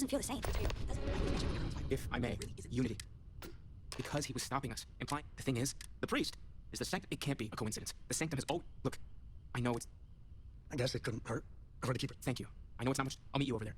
doesn't feel the same. If I may, unity. Because he was stopping us, implying the thing is, the priest is the sanctum. It can't be a coincidence. The sanctum has look, I know it's... I guess it couldn't hurt. I've heard to keep it. Thank you. I know it's not much. I'll meet you over there.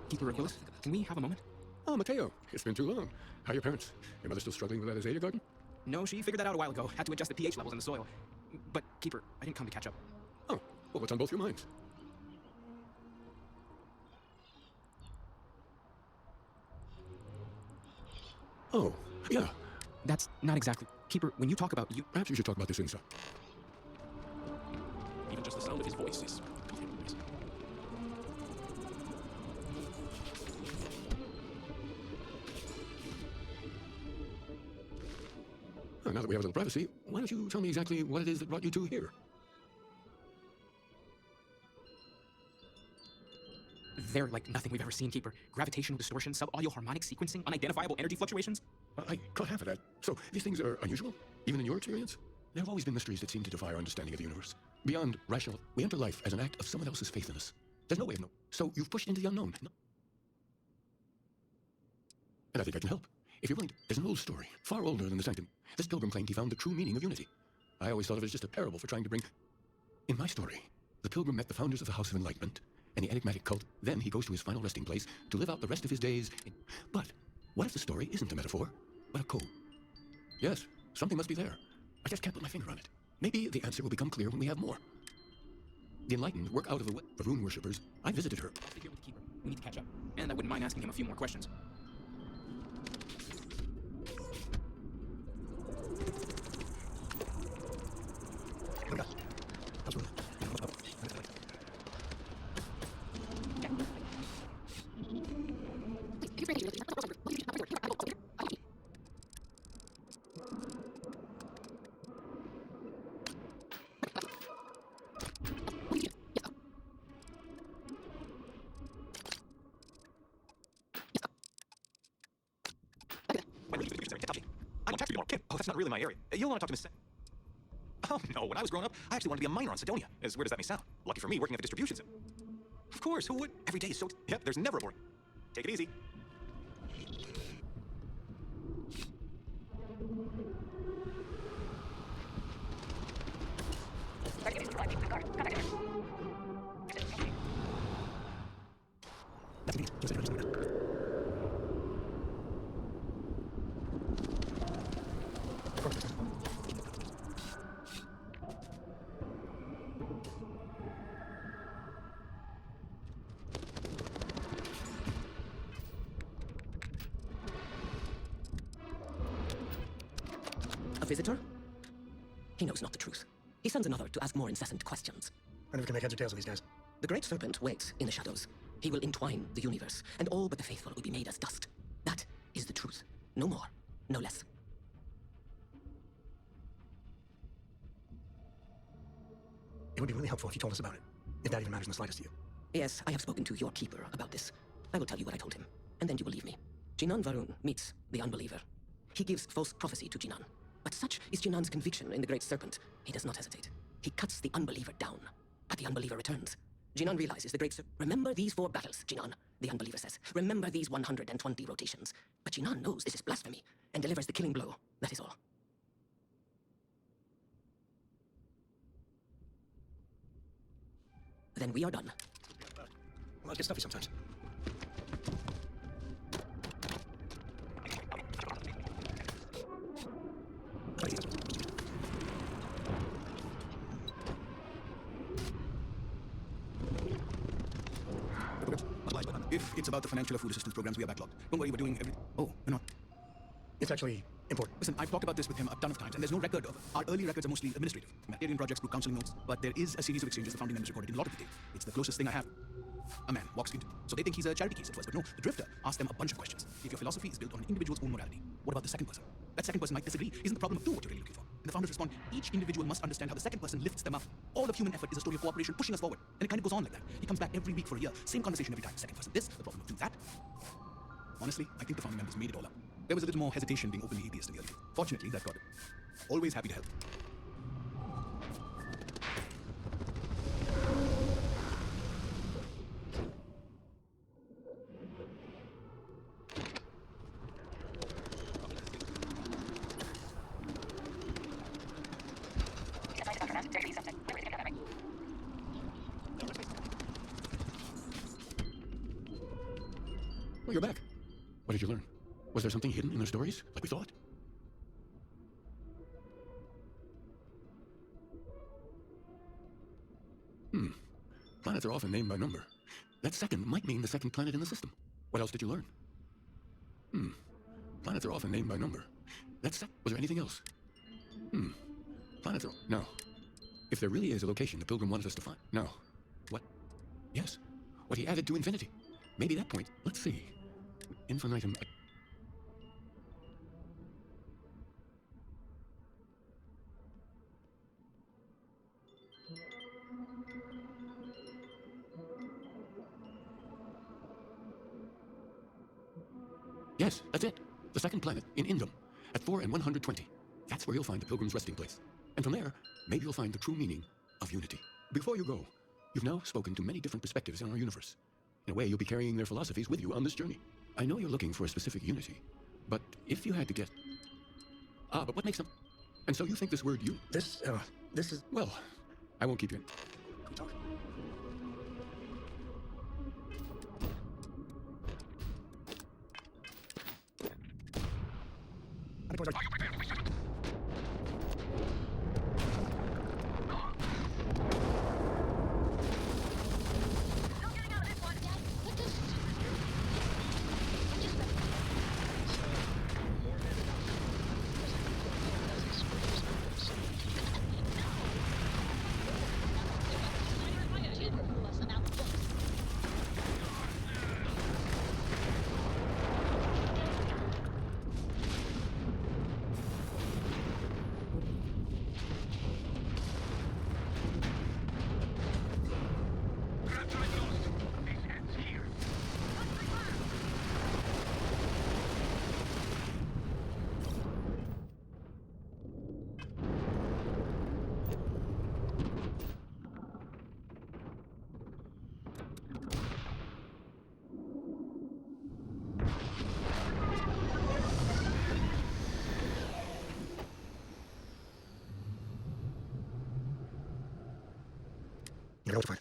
Keeper Achilles, can we have a moment? Oh, Mateo, it's been too long. How are your parents? Your mother still struggling with that azalea garden? No, she figured that out a while ago. Had to adjust the pH levels in the soil. But, Keeper, I didn't come to catch up. Oh, well, what's on both your minds? Oh, yeah. That's not exactly... Keeper, when you talk about you... Perhaps you should talk about this inside. Even just the sound of his voice is... Now that we have a little privacy, why don't you tell me exactly what it is that brought you two here? They're like nothing we've ever seen, Keeper. Gravitational distortion, sub-audio harmonic sequencing, unidentifiable energy fluctuations. I caught half of that. So, these things are unusual? Even in your experience? There have always been mysteries that seem to defy our understanding of the universe. Beyond rational, we enter life as an act of someone else's faith in us. There's no way of knowing. So, you've pushed into the unknown. No. And I think I can help. If you're willing to, there's an old story, far older than the sanctum. This pilgrim claimed he found the true meaning of unity. I always thought of it as just a parable for trying to bring... In my story, the pilgrim met the founders of the House of Enlightenment and the enigmatic cult. Then he goes to his final resting place to live out the rest of his days in... But what if the story isn't a metaphor, but a code? Yes, something must be there. I just can't put my finger on it. Maybe the answer will become clear when we have more. The enlightened work out of the way of rune worshippers. I visited her. I'll stay here with the Keeper. We need to catch up. And I wouldn't mind asking him a few more questions. Oh, that's not really my area. You'll want to talk to Miss... Oh, no. When I was growing up, I actually wanted to be a miner on Sidonia. As weird as that may sound. Lucky for me, working at the distribution center. Of course, who would? Every day is so... Yep, there's never a boring. Take it easy. A visitor? He knows not the truth. He sends another to ask more incessant questions. I never can make heads or tails of these guys. The great serpent waits in the shadows. He will entwine the universe, and all but the faithful will be made as dust. That is the truth. No more, no less. It would be really helpful if you told us about it, if that even matters in the slightest to you. Yes, I have spoken to your keeper about this. I will tell you what I told him, and then you will leave me. Jinan Varun meets the unbeliever. He gives false prophecy to Jinan. But such is Jinan's conviction in the great serpent. He does not hesitate. He cuts the unbeliever down, but the unbeliever returns. Jinan realizes the great serpent. Remember these 4 battles, Jinan, the unbeliever says. Remember these 120 rotations. But Jinan knows this is blasphemy and delivers the killing blow. That is all. Then we are done. Well, it gets stuffy sometimes. If it's about the financial or food assistance programs, we are backlogged. Don't worry, we're doing everything. Oh, we're not. It's actually important. Listen, I've talked about this with him a ton of times, and there's no record of it. Our early records are mostly administrative. Humanitarian projects, group counseling notes, but there is a series of exchanges the founding members recorded in a lot of detail. It's the closest thing I have. A man walks into. So they think he's a charity case at first, but no, the drifter asks them a bunch of questions. If your philosophy is built on an individual's own morality, what about the second person? That second person might disagree. Isn't the problem of two what you're really looking for? And the founders respond, each individual must understand how the second person lifts them up. All of human effort is a story of cooperation pushing us forward. And it kind of goes on like that. He comes back every week for a year. Same conversation every time. Second person this, the problem of two that. Honestly, I think the founding members made it all up. There was a little more hesitation being openly atheist in the early days. Fortunately, that got it. Always happy to help. Well, you're back. What did you learn? Was there something hidden in their stories, like we thought? Planets are often named by number. That second might mean the second planet in the system. What else did you learn? Planets are often named by number. Was there anything else? Planets are... No. If there really is a location the Pilgrim wanted us to find... No. What? Yes. What he added to infinity. Maybe that point. Let's see. Infinitum... Yes, that's it. The second planet, in Indum, at 4 and 120. That's where you'll find the Pilgrim's resting place. And from there, maybe you'll find the true meaning of unity. Before you go, you've now spoken to many different perspectives in our universe. In a way, you'll be carrying their philosophies with you on this journey. I know you're looking for a specific unity, but if you had to guess... but what makes them... And so you think this word you... This is... Well, I won't keep you in... Can we talk? You know, it's fine.